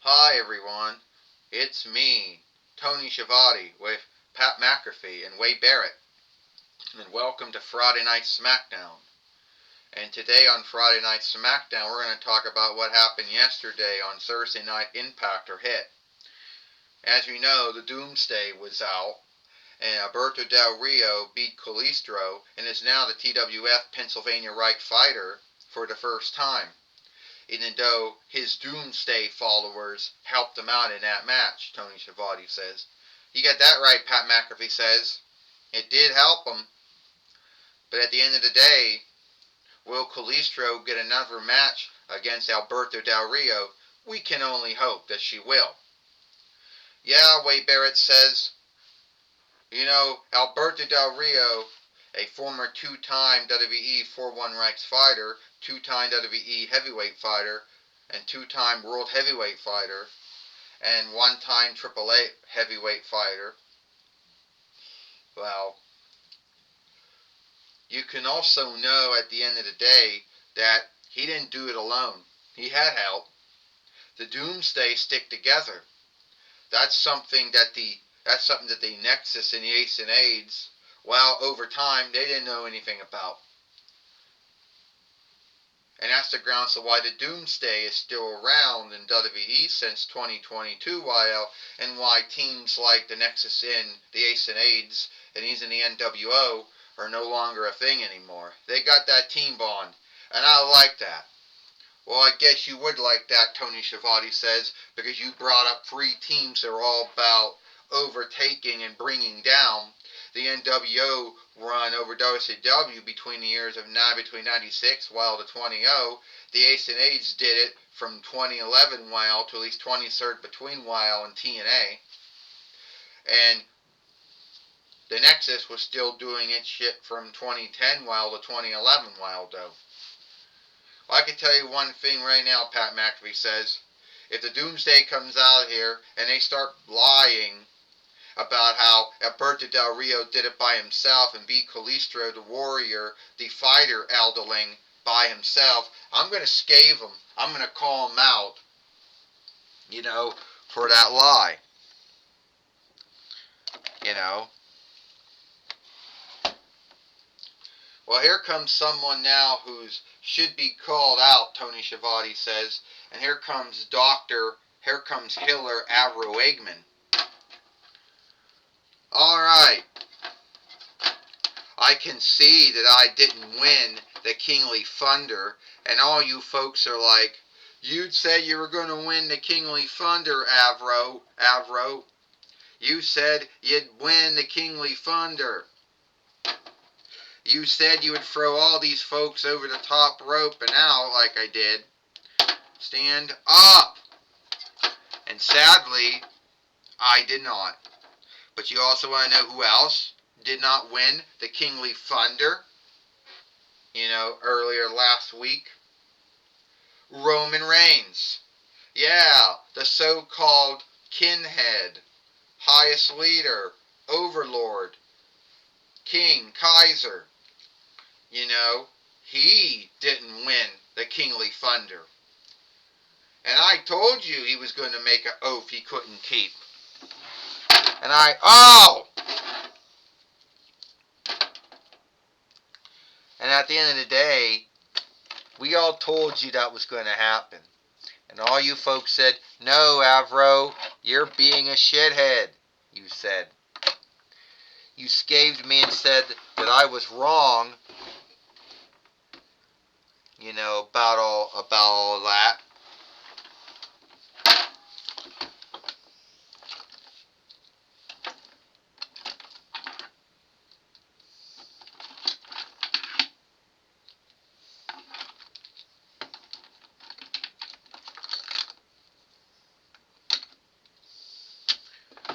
Hi everyone, it's me, Tony Schiavone, with Pat McAfee and Wade Barrett, and welcome to Friday Night Smackdown. And today on Friday Night Smackdown, we're going to talk about what happened yesterday on Thursday Night Impact or Hit. As you know, the Doomsday was out, and Alberto Del Rio beat Calistro and is now the TWF Pennsylvania Right fighter for the first time, even though his Doomsday followers helped him out in that match, Tony Schiavone says. You got that right, Pat McAfee says. It did help him. But at the end of the day, will Calistro get another match against Alberto Del Rio? We can only hope that she will. Yeah, Wade Barrett says, Alberto Del Rio, a former two-time WWE 4-1 Rights fighter, two-time WWE heavyweight fighter, and two-time world heavyweight fighter, and one-time AAA heavyweight fighter. Well, you can also know at the end of the day that he didn't do it alone. He had help. The Doomsday stick together. That's something that the Nexus and the Ace and Aids, well, over time, they didn't know anything about. And that's the grounds of why the Doomsday is still around in WWE since 2022, and why teams like the Nexus and the Ace and Aids, and even the NWO, are no longer a thing anymore. They got that team bond, and I like that. Well, I guess you would like that, Tony Schiavone says, because you brought up three teams that are all about overtaking and bringing down. The NWO run over WCW between the years of 96 while to 20. The Ace and Aids did it from 2011 while to at least 23rd between while and TNA. And the Nexus was still doing its shit from 2010 while to 2011 while though. Well, I can tell you one thing right now, Pat McAfee says. If the Doomsday comes out here and they start lying about how Alberto Del Rio did it by himself and beat Calistro, the Warrior, the fighter elderling, by himself, I'm going to scathe him. I'm going to call him out, for that lie. Well, here comes someone now who should be called out, Tony Schiavone says, and here comes Hiller Avro Eggman. Alright, I can see that I didn't win the Kingly Thunder, and all you folks are like, you'd said you were going to win the Kingly Thunder, Avro. You said you'd win the Kingly Thunder. You said you would throw all these folks over the top rope and out like I did. Stand up! And sadly, I did not. But you also want to know who else did not win the Kingly Thunder? Earlier last week? Roman Reigns. Yeah, the so-called kinhead, highest leader, overlord, king, Kaiser. He didn't win the Kingly Thunder. And I told you he was going to make an oath he couldn't keep. And And at the end of the day, we all told you that was going to happen. And all you folks said, no, Avro, you're being a shithead, you said. You scathed me and said that I was wrong, about all that.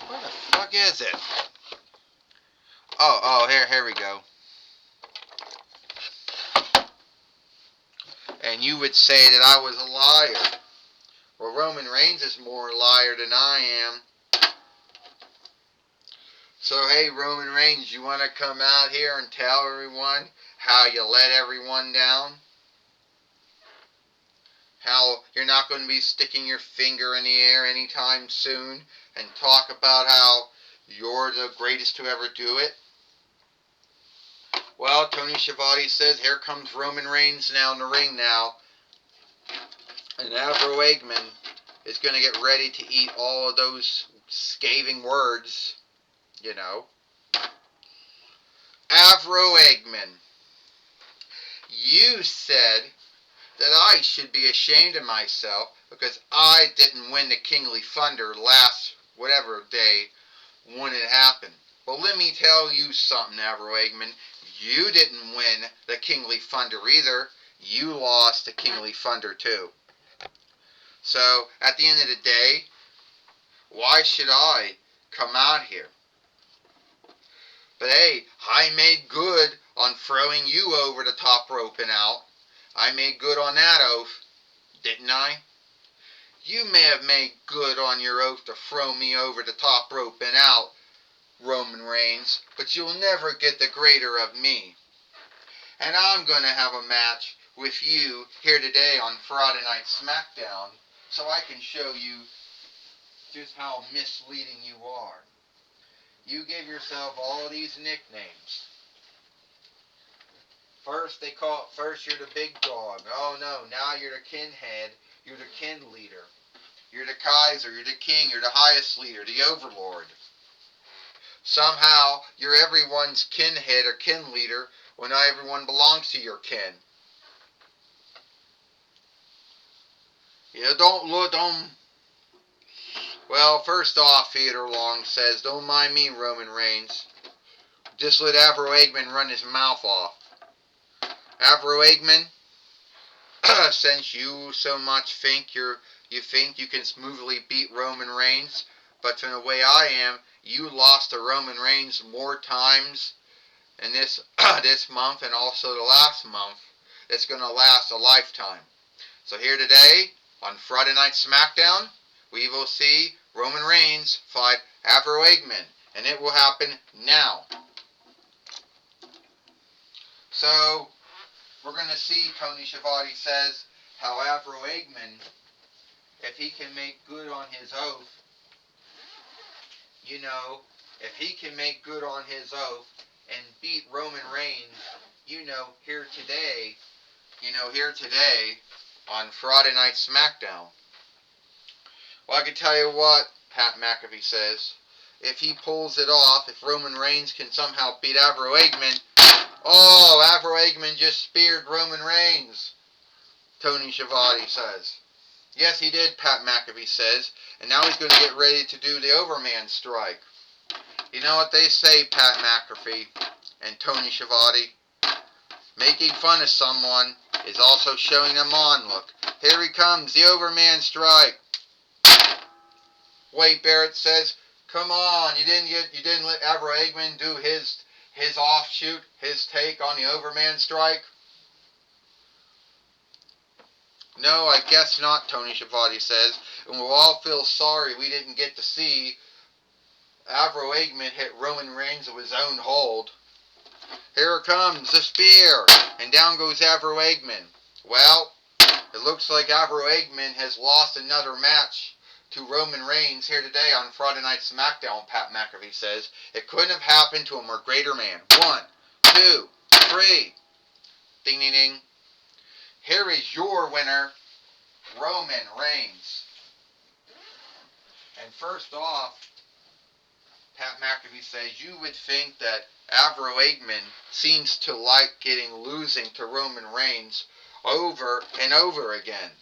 Where the fuck is it? Here we go. And you would say that I was a liar. Well, Roman Reigns is more a liar than I am. So, hey, Roman Reigns, you want to come out here and tell everyone how you let everyone down? how you're not going to be sticking your finger in the air anytime soon and talk about how you're the greatest to ever do it. Well, Tony Schiavone says, here comes Roman Reigns now in the ring now. And Avro Eggman is going to get ready to eat all of those scathing words, you know. Avro Eggman, you said that I should be ashamed of myself because I didn't win the Kingly Thunder last whatever day when it happened. But let me tell you something, Avro Eggman. You didn't win the Kingly Thunder either. You lost the Kingly Thunder too. So, at the end of the day, why should I come out here? But hey, I made good on throwing you over the top rope and out. I made good on that oath, didn't I? You may have made good on your oath to throw me over the top rope and out, Roman Reigns, but you'll never get the greater of me. And I'm going to have a match with you here today on Friday Night Smackdown so I can show you just how misleading you are. You give yourself all these nicknames. First you're the big dog. Oh no, now you're the kin head, you're the kin leader. You're the Kaiser, you're the king, you're the highest leader, the overlord. Somehow, you're everyone's kin head or kin leader when not everyone belongs to your kin. Well, first off, Theodore Long says, don't mind me, Roman Reigns. Just let Avro Eggman run his mouth off. Avro Eggman, since you so much think you think you can smoothly beat Roman Reigns, but from the way I am, you lost to Roman Reigns more times in this this month and also the last month. It's going to last a lifetime. So here today, on Friday Night Smackdown, we will see Roman Reigns fight Avro Eggman, and it will happen now. So, we're going to see, Tony Schiavone says, how Avro Eggman, if he can make good on his oath, if he can make good on his oath and beat Roman Reigns, here today on Friday Night Smackdown. Well, I can tell you what, Pat McAfee says, if he pulls it off, if Roman Reigns can somehow beat Avro Eggman, Avro Eggman just speared Roman Reigns, Tony Schiavone says. Yes, he did, Pat McAfee says, and now he's going to get ready to do the Overman strike. You know what they say, Pat McAfee and Tony Schiavone? Making fun of someone is also showing them on. Look, here he comes, the Overman strike. Wade Barrett says, come on, you didn't let Avro Eggman do his offshoot, his take on the Overman strike? No, I guess not, Tony Schiavone says, and we'll all feel sorry we didn't get to see Avro Eggman hit Roman Reigns with his own hold. Here comes the spear, and down goes Avro Eggman. Well, it looks like Avro Eggman has lost another match to Roman Reigns here today on Friday Night Smackdown, Pat McAfee says. It couldn't have happened to a more greater man. 1, 2, 3. Ding, ding, ding. Here is your winner, Roman Reigns. And first off, Pat McAfee says, you would think that Avro Eggman seems to like losing to Roman Reigns over and over again.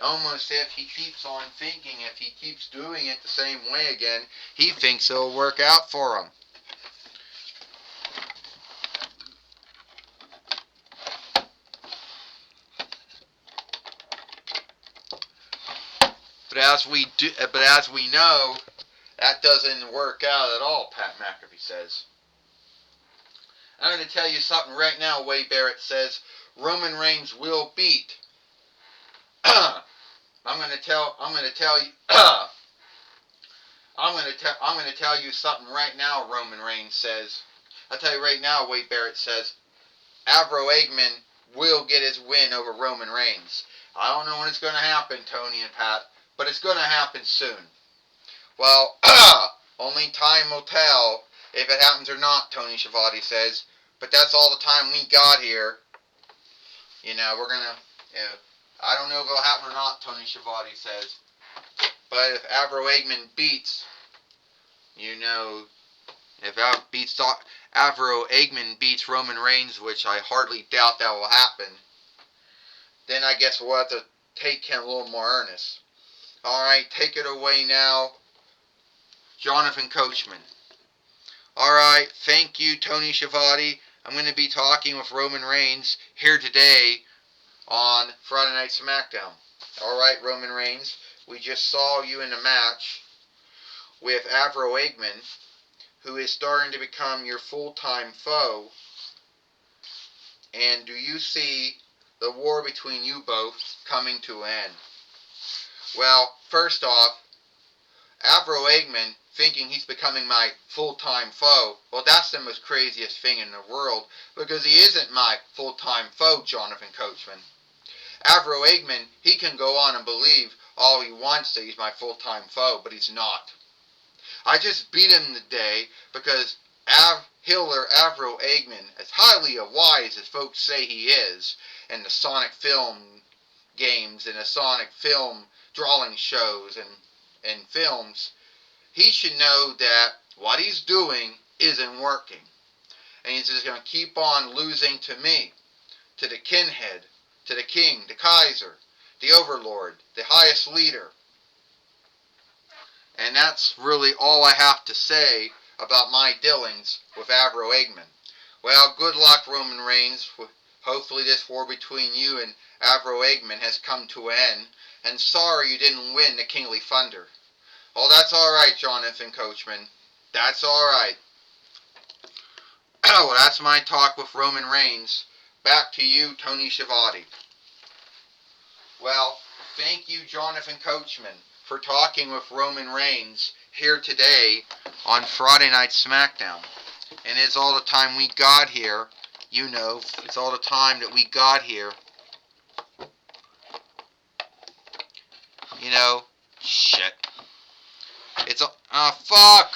Almost if he keeps on thinking, if he keeps doing it the same way again, he thinks it'll work out for him. But as we know, that doesn't work out at all, Pat McAfee says. I'm going to tell you something right now, Wade Barrett says. Roman Reigns will beat. I'm going to tell you something right now, Roman Reigns says. I'll tell you right now, Wade Barrett says. Avro Eggman will get his win over Roman Reigns. I don't know when it's going to happen, Tony and Pat, but it's going to happen soon. Well, only time will tell if it happens or not, Tony Schiavone says. But that's all the time we got here. We're going to... I don't know if it'll happen or not, Tony Schiavone says. But if Avro Eggman beats, if Avro Eggman beats Roman Reigns, which I hardly doubt that will happen, then I guess we'll have to take him a little more earnest. Alright, take it away now, Jonathan Coachman. Alright, thank you, Tony Schiavone. I'm going to be talking with Roman Reigns here today on Friday Night Smackdown. Alright, Roman Reigns, we just saw you in a match with Avro Eggman, who is starting to become your full-time foe. And do you see the war between you both coming to an end? Well, first off, Avro Eggman thinking he's becoming my full-time foe, well, that's the most craziest thing in the world, because he isn't my full-time foe, Jonathan Coachman. Avro Eggman, he can go on and believe all he wants that he's my full-time foe, but he's not. I just beat him today because Avro Eggman, as highly wise as folks say he is, in the Sonic film games and the Sonic film drawing shows and films, he should know that what he's doing isn't working. And he's just going to keep on losing to me, to the Kinhead, to the King, the Kaiser, the Overlord, the highest leader. And that's really all I have to say about my dealings with Avro Eggman. Well, good luck, Roman Reigns. Hopefully this war between you and Avro Eggman has come to an end. And sorry you didn't win the Kingly Thunder. Well, that's alright, Jonathan Coachman. That's alright. Well, that's my talk with Roman Reigns. Back to you, Tony Schiavone. Well, thank you, Jonathan Coachman, for talking with Roman Reigns here today on Friday Night Smackdown. And it's all the time we got here. It's all the time that we got here. Shit. It's a... fuck!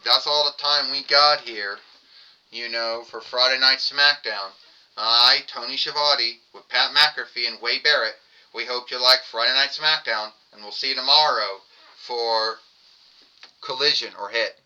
That's all the time we got here, for Friday Night Smackdown. I, Tony Schiavone, with Pat McAfee and Wade Barrett, we hope you like Friday Night Smackdown, and we'll see you tomorrow for Collision or Hit.